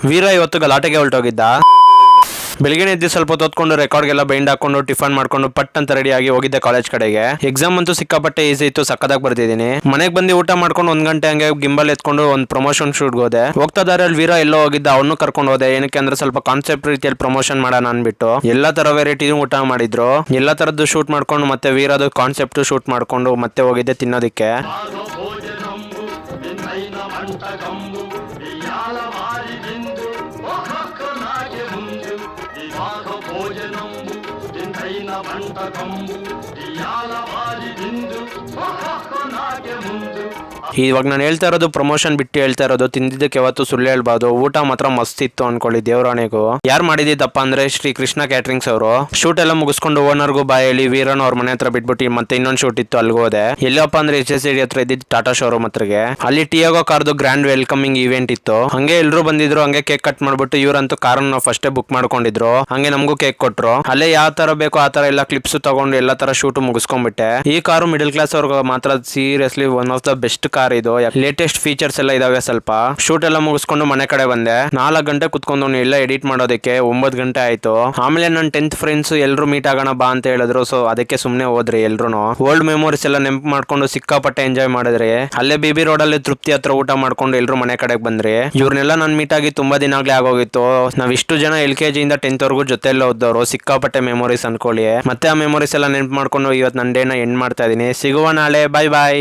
ವೀರ ಇವತ್ತು ಗಲಾಟೆಗೆ ಹೊರಟೋಗಿದ್ದ. ಬೆಳಿಗ್ಗೆ ಎದ್ದು ಸ್ವಲ್ಪ ಹೊತ್ಕೊಂಡು ರೆಕಾರ್ಡ್ಗೆಲ್ಲ ಬೈಂಡ್ ಹಾಕೊಂಡು ಟಿಫನ್ ಮಾಡ್ಕೊಂಡು ಪಟ್ ಅಂತ ರೆಡಿ ಆಗಿ ಹೋಗಿದ್ದೆ ಕಾಲೇಜ್ ಕಡೆಗೆ. ಎಕ್ಸಾಮ್ ಅಂತೂ ಸಿಕ್ಕಾಪಟ್ಟೆ ಈಸಿ ಇತ್ತು, ಸಕ್ಕದಾಗಿ ಬರ್ತಿದ್ದೀನಿ. ಮನೆಗೆ ಬಂದು ಊಟ ಮಾಡ್ಕೊಂಡು 1 ಗಂಟೆ ಹಂಗೆ ಗಿಂಬಲ್ ಎತ್ಕೊಂಡು ಒಂದು ಪ್ರಮೋಷನ್ ಶೂಟ್ಗೆ ಹೋದೆ. ಹೋಗ್ತಾ ದಾರಲ್ಲಿ ವೀರ ಎಲ್ಲೋ ಹೋಗಿದ್ದ, ಅವನು ಕರ್ಕೊಂಡು ಹೋದೆ. ಏನಕ್ಕೆ ಅಂದ್ರೆ ಸ್ವಲ್ಪ ಕಾನ್ಸೆಪ್ಟ್ ರೀತಿಯಲ್ಲಿ ಪ್ರಮೋಷನ್ ಮಾಡೋಣ ಅನ್ಬಿಟ್ಟು ಎಲ್ಲಾ ತರ ವೆರೈಟಿ ಊಟ ಮಾಡಿದ್ರು. ಎಲ್ಲಾ ತರದ್ದು ಶೂಟ್ ಮಾಡ್ಕೊಂಡು ಮತ್ತೆ ವೀರದು ಕಾನ್ಸೆಪ್ಟ್ ಶೂಟ್ ಮಾಡ್ಕೊಂಡು ಮತ್ತೆ ಹೋಗಿದ್ದೆ ತಿನ್ನೋದಿಕ್ಕೆ. ಇವಾಗ ನಾನು ಹೇಳ್ತಾ ಇರೋದು ಪ್ರಮೋಷನ್ ಬಿಟ್ಟು ಹೇಳ್ತಾ ಇರೋದು. ತಿಂದಿದ್ದಕ್ಕೆ ಯಾವತ್ತು ಸುಳ್ಳು ಹೇಳ್ಬಾರ್ದು. ಊಟ ಮಾತ್ರ ಮಸ್ತ್ ಇತ್ತು ಅನ್ಕೊಳ್ಳಿ, ದೇವರಾಣೆಗೂ. ಯಾರು ಮಾಡಿದಿದ್ದಪ್ಪ ಅಂದ್ರೆ ಶ್ರೀ ಕೃಷ್ಣ ಕ್ಯಾಟ್ರಿಂಗ್ಸ್ ಅವರು. ಶೂಟ್ ಎಲ್ಲ ಮುಗಿಸ್ಕೊಂಡು ಓನರ್ಗೂ ಬಾಯ್ ಹೇಳಿ ವೀರನ್ ಅವ್ರ ಮನೆ ಹತ್ರ ಬಿಟ್ಬಿಟ್ಟು ಮತ್ತೆ ಇನ್ನೊಂದು ಶೂಟ್ ಇತ್ತು, ಅಲ್ಗೋದೆ. ಹೋದೆ. ಎಲ್ಲಪ್ಪ ಅಂದ್ರೆ HSD ಹತ್ರ ಇದ್ದಿದ್ದು ಟಾಟಾ ಶೋರೂಮ್ ಹತ್ರಗೆ. ಅಲ್ಲಿ ಟಿಯಾಗೋ ಕಾರ್ದು ಗ್ರ್ಯಾಂಡ್ ವೆಲ್ಕಮಿಂಗ್ ಇವೆಂಟ್ ಇತ್ತು. ಹಂಗೆ ಎಲ್ರು ಬಂದಿದ್ರು. ಹಂಗೆ ಕೇಕ್ ಕಟ್ ಮಾಡ್ಬಿಟ್ಟು ಇವ್ರಂತೂ ಕಾರನ್ನ ಫಸ್ಟ್ ಬುಕ್ ಮಾಡ್ಕೊಂಡಿದ್ರು. ಹಂಗೆ ನಮಗೂ ಕೇಕ್ ಕೊಟ್ರು. ಅಲ್ಲೇ ಯಾವ ತರ ಬೇಕೋ ಆ ತರ ಎಲ್ಲ ಕ್ಲಿಪ್ಸ್ ತಗೊಂಡು ಎಲ್ಲಾ ತರ ಶೂಟ್ ಮುಗಿಸ್ಕೊಂಡ್ಬಿಟ್ಟೆ. ಈ ಕಾರು ಮಿಡಲ್ ಕ್ಲಾಸ್ ಅವ್ರಿಗೆ ಮಾತ್ರ seriously one of the best car ಇದು. ಲೇಟೆಸ್ಟ್ ಫೀಚರ್ಸ್ ಎಲ್ಲ ಇದಾವೆ. ಸ್ವಲ್ಪ ಶೂಟ್ ಎಲ್ಲ ಮುಗಿಸ್ಕೊಂಡು ಮನೆ ಕಡೆ ಬಂದೆ. 4 ಗಂಟೆ ಕುತ್ಕೊಂಡು ಎಲ್ಲ ಎಡಿಟ್ ಮಾಡೋದಕ್ಕೆ 9 ಗಂಟೆ ಆಯ್ತು. ಆಮೇಲೆ ನನ್ನ 10th ಫ್ರೆಂಡ್ಸ್ ಎಲ್ರು ಮೀಟ್ ಆಗೋಣ ಬಾ ಅಂತ ಹೇಳಿದ್ರು. ಸೊ ಅದಕ್ಕೆ ಸುಮ್ನೆ ಹೋದ್ರಿ ಎಲ್ರು. ಓಲ್ಡ್ ಮೆಮೊರೀಸ್ ಎಲ್ಲ ನೆನಪು ಮಾಡ್ಕೊಂಡು ಸಿಕ್ಕಾಪಟ್ಟೆ ಎಂಜಾಯ್ ಮಾಡಿದ್ರಿ. ಅಲ್ಲೇ BB ರೋಡ್ ಅಲ್ಲಿ ತೃಪ್ತಿ ಹತ್ರ ಊಟ ಮಾಡ್ಕೊಂಡು ಎಲ್ರು ಮನೆ ಕಡೆಗೆ ಬಂದ್ರಿ. ಇವ್ರನ್ನೆಲ್ಲ ನಾನು ಮೀಟ್ ಆಗಿ ತುಂಬಾ ದಿನ ಆಗ್ಲೇ ಆಗೋಗಿತ್ತು. ನಾವ್ ಇಷ್ಟು ಜನ LKG ಇಂದ 10th ವರೆಗೂ ಜೊತೆಲ್ಲ ಓದೋರು. ಸಿಕ್ಕಾಪಟ್ಟೆ ಮೆಮೊರೀಸ್ ಅನ್ಕೊಳ್ಳಿ. ಮತ್ತೆ ಆ ಮೆಮೊರೀಸ್ ಎಲ್ಲ ನೆನಪು ಮಾಡ್ಕೊಂಡು ಇವತ್ತು ನನ್ನ ಡೇನ ಎಂಡ್ ಮಾಡ್ತಾ ಇದೀನಿ. ಸಿಗುವ ನಾಳೆ. ಬಾಯ್ ಬಾಯ್.